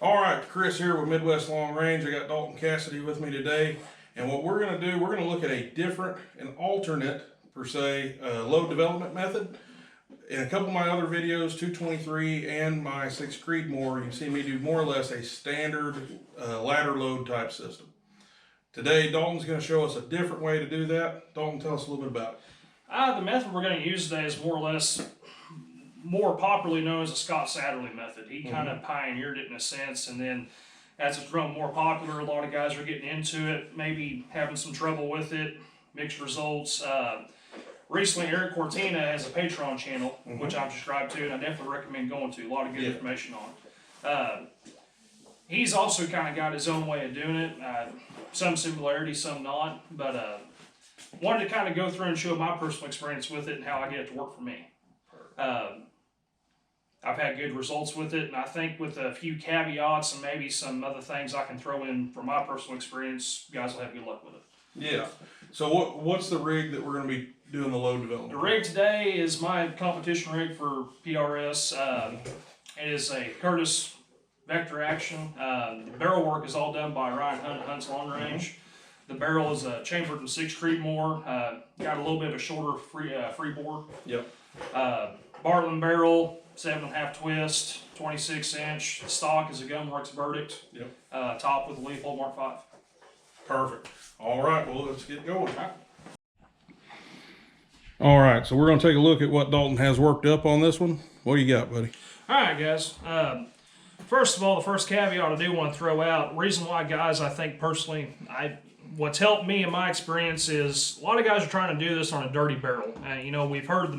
All right, Chris here with Midwest Long Range. I got Dalton Casady with me today. And what we're going to do, we're going to look at a different, an alternate, per se, load development method. In a couple of my other videos, 223 and my 6mm Creedmoor, you can see me do more or less a standard ladder load type system. Today, Dalton's going to show us a different way to do that. Dalton, tell us a little bit about it. The method we're going to use today is more or less more popularly known as the Satterlee method. He kind of pioneered it in a sense, and then as it's grown more popular, a lot of guys are getting into it, maybe having some trouble with it, mixed results. Recently, Eric Cortina has a Patreon channel, which I've subscribed to, and I definitely recommend going to. A lot of good information on. He's also kind of got his own way of doing it. Some similarities, some not, but wanted to kind of go through and show my personal experience with it and how I get it to work for me. I've had good results with it, and I think with a few caveats and maybe some other things I can throw in from my personal experience, you guys will have good luck with it. Yeah. So what's the rig that we're going to be doing the load development? The rig today is my competition rig for PRS. It is a Curtis Vector Action. The barrel work is all done by Ryan Hunt at Hunt's Long Range. The barrel is a chambered in 6 Creedmoor. Got a little bit of a shorter free bore. Yep. Bartleman barrel, 7.5 twist, 26-inch. The stock is a Gunworks Verdict. Yep. Top with a Leopold Mark V. Perfect. All right, well, let's get going. All right, so we're going to take a look at what Dalton has worked up on this one. What do you got, buddy? All right, guys. First of all, the first caveat I do want to throw out, reason why, guys, I think personally, what's helped me in my experience is a lot of guys are trying to do this on a dirty barrel. You know, we've heard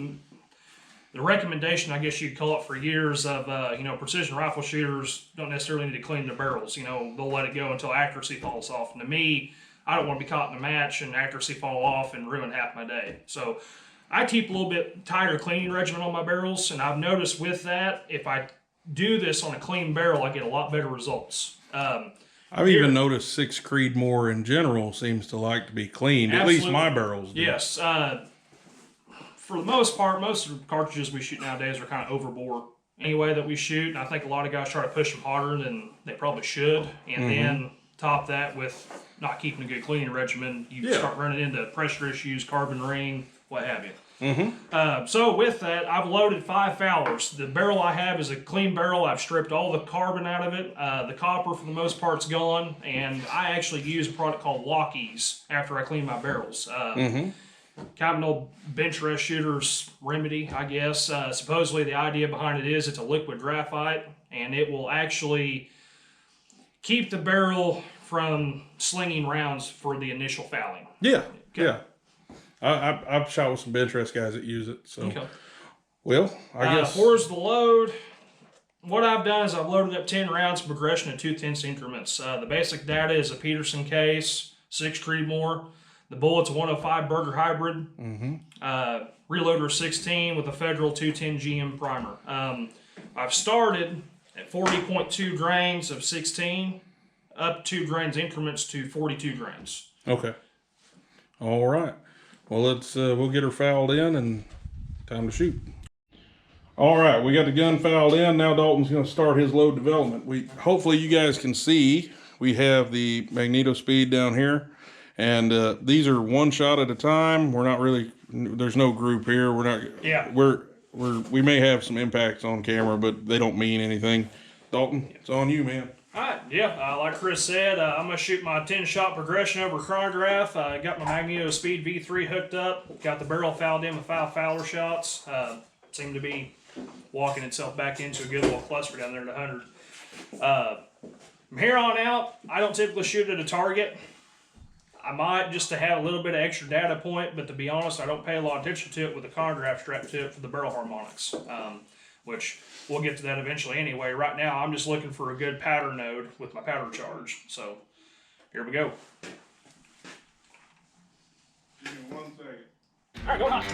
the recommendation, I guess you'd call it, for years of, you know, precision rifle shooters don't necessarily need to clean their barrels. You know, they'll let it go until accuracy falls off. And to me, I don't want to be caught in a match and accuracy fall off and ruin half my day. So I keep a little bit tighter cleaning regimen on my barrels, and I've noticed with that, if I do this on a clean barrel, I get a lot better results. I've even noticed 6 Creedmoor in general seems to like to be cleaned. Absolutely. At least my barrels do. Yes. For the most part, most of the cartridges we shoot nowadays are kind of overbore anyway that we shoot, and I think a lot of guys try to push them harder than they probably should, and then top that with not keeping a good cleaning regimen, you start running into pressure issues, carbon ring, what have you. So with that, I've loaded 5 Fowlers. The barrel I have is a clean barrel. I've stripped all the carbon out of it. The copper, for the most part, is gone, and I actually use a product called Lockies after I clean my barrels. Kind of an old bench rest shooter's remedy, I guess. Supposedly the idea behind it is it's a liquid graphite, and it will actually keep the barrel from slinging rounds for the initial fouling. Yeah, okay. Yeah. I've shot with some bench rest guys that use it. So, well, I guess. As the load, what I've done is I've loaded up 10 rounds of progression in 2/10 increments. The basic data is a Peterson case, 6 Creedmoor. The bullet's a 105 Burger Hybrid. Reloader 16 with a Federal 210 GM primer. I've started at 40.2 grains of 16, up 2 grains increments to 42 grains. Okay. All right. Well, let's we'll get her fouled in and time to shoot. All right, we got the gun fouled in. Now Dalton's going to start his load development. Hopefully you guys can see we have the magneto speed down here. And these are one shot at a time. We're not really, there's no group here. We're not, we may have some impacts on camera, but they don't mean anything. Dalton, it's on you, man. All right, like Chris said, I'm going to shoot my 10-shot progression over chronograph. I got my magneto speed V3 hooked up. Got the barrel fouled in with 5 Fowler shots. Seemed to be walking itself back into a good little cluster down there at 100. From here on out, I don't typically shoot at a target. I might just to have a little bit of extra data point, but to be honest, I don't pay a lot of attention to it with the chronograph strapped to it for the barrel harmonics, which we'll get to that eventually anyway. Right now, I'm just looking for a good powder node with my powder charge. So, here we go. Give me 1 second. All right, go on.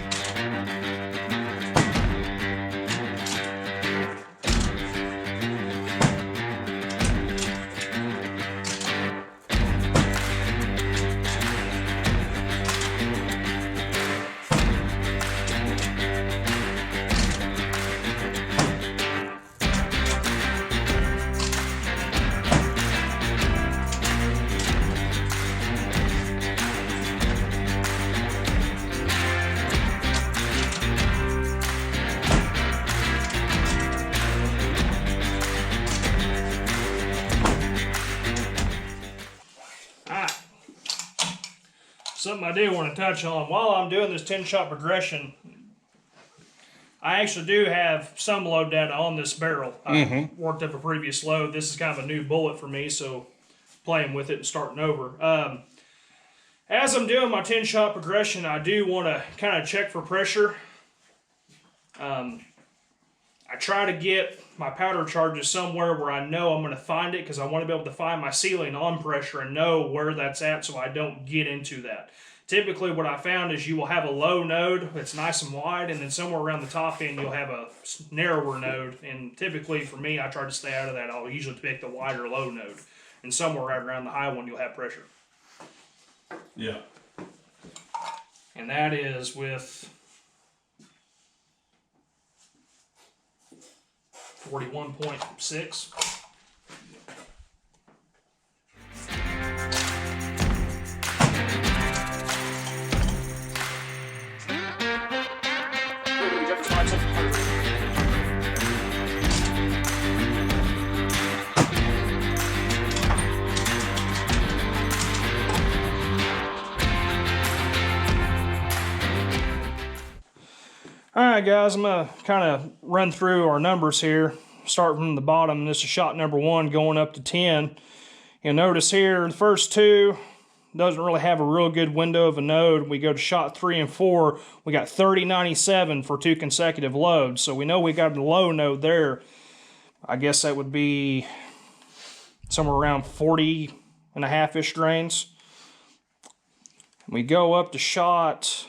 something I do want to touch on. While I'm doing this 10-shot progression, I actually do have some load data on this barrel. I worked up a previous load. This is kind of a new bullet for me, so playing with it and starting over. As I'm doing my 10-shot progression, I do want to kind of check for pressure. I try to get my powder charges somewhere where I know I'm going to find it, because I want to be able to find my ceiling on pressure and know where that's at so I don't get into that. Typically what I found is you will have a low node that's nice and wide, and then somewhere around the top end you'll have a narrower node, and typically for me I try to stay out of that. I'll usually pick the wider low node, and somewhere right around the high one you'll have pressure. Yeah. And that is with 41.6. Alright guys, I'm going to kind of run through our numbers here. Start from the bottom. This is shot number 1 going up to 10. You'll notice here the first 2 doesn't really have a real good window of a node. We go to shot 3 and 4. We got 3097 for 2 consecutive loads. So we know we got a low node there. I guess that would be somewhere around 40 and a half-ish grains. We go up to shot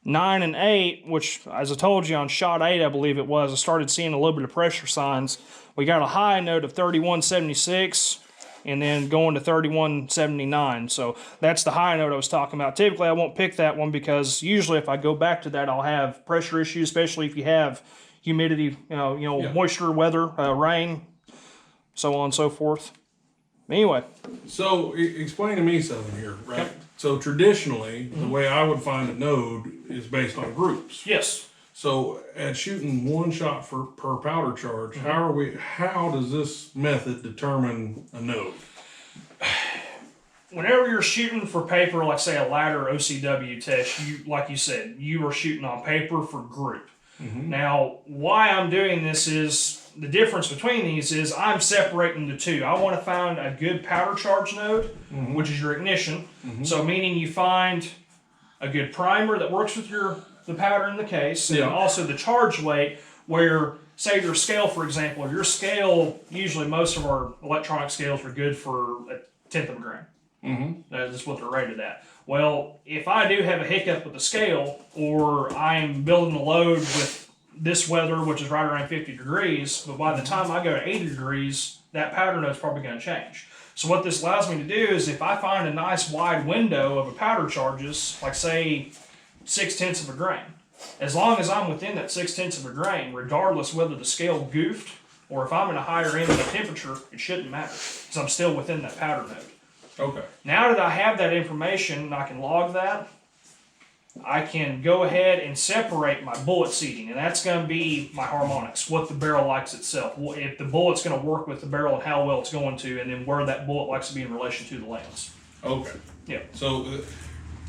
9 and 8, which, as I told you, on shot 8, I believe it was, I started seeing a little bit of pressure signs. We got a high node of 3176, and then going to 3179. So that's the high node I was talking about. Typically, I won't pick that one because usually if I go back to that, I'll have pressure issues, especially if you have humidity, moisture, weather, rain, so on and so forth. Anyway. So explain to me something here, right? Yep. So traditionally, the way I would find a node is based on groups. Yes. So at shooting 1 shot per powder charge, how does this method determine a node? Whenever you're shooting for paper, like say a ladder OCW test, like you said, you are shooting on paper for group. Now, why I'm doing this is, the difference between these is I'm separating the two. I want to find a good powder charge node, which is your ignition. So meaning you find a good primer that works with the powder in the case, and also the charge weight, where, say your scale, for example, your scale, usually most of our electronic scales are good for 1/10 of a gram. That's what they're rated at. Well, if I do have a hiccup with the scale, or I'm building a load with this weather, which is right around 50 degrees, but by the time I go to 80 degrees, that powder node is probably going to change. So what this allows me to do is, if I find a nice wide window of a powder charges, like say 6/10 of a grain, as long as I'm within that 6/10 of a grain, regardless whether the scale goofed or if I'm in a higher end of the temperature, it shouldn't matter, because I'm still within that powder node. Okay. Now that I have that information and I can log that, I can go ahead and separate my bullet seating, and that's going to be my harmonics, what the barrel likes itself, if the bullet's going to work with the barrel and how well it's going to, and then where that bullet likes to be in relation to the lens. Okay. Yeah. So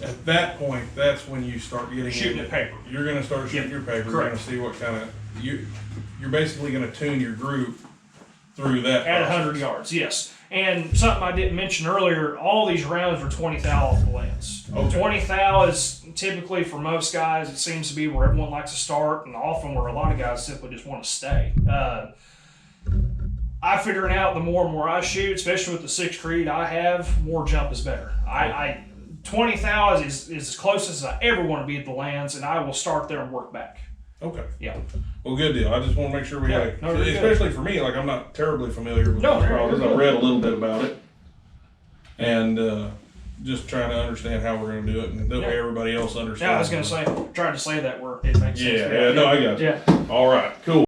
at that point, that's when you start getting shooting at paper. You're going to start shooting your paper. Correct. You're going to see what kind of you're basically going to tune your group through that at 100 yards. Yes. And something I didn't mention earlier, all these rounds are 20 thou off the lens. Okay. 20 thou is typically, for most guys, it seems to be where everyone likes to start, and often where a lot of guys simply just want to stay. I figuring out the more and more I shoot, especially with the 6 Creed I have, more jump is better. 20 thou is as close as I ever want to be at the lens, and I will start there and work back. Okay. Yeah. Well, good deal. I just want to make sure we have, especially for me, like I'm not terribly familiar with this process. I read a little bit about it, and just trying to understand how we're going to do it, and that way everybody else understands. Yeah, I was going to say, trying to say that where it makes sense. Yeah, no, I got you. Yeah. All right, cool.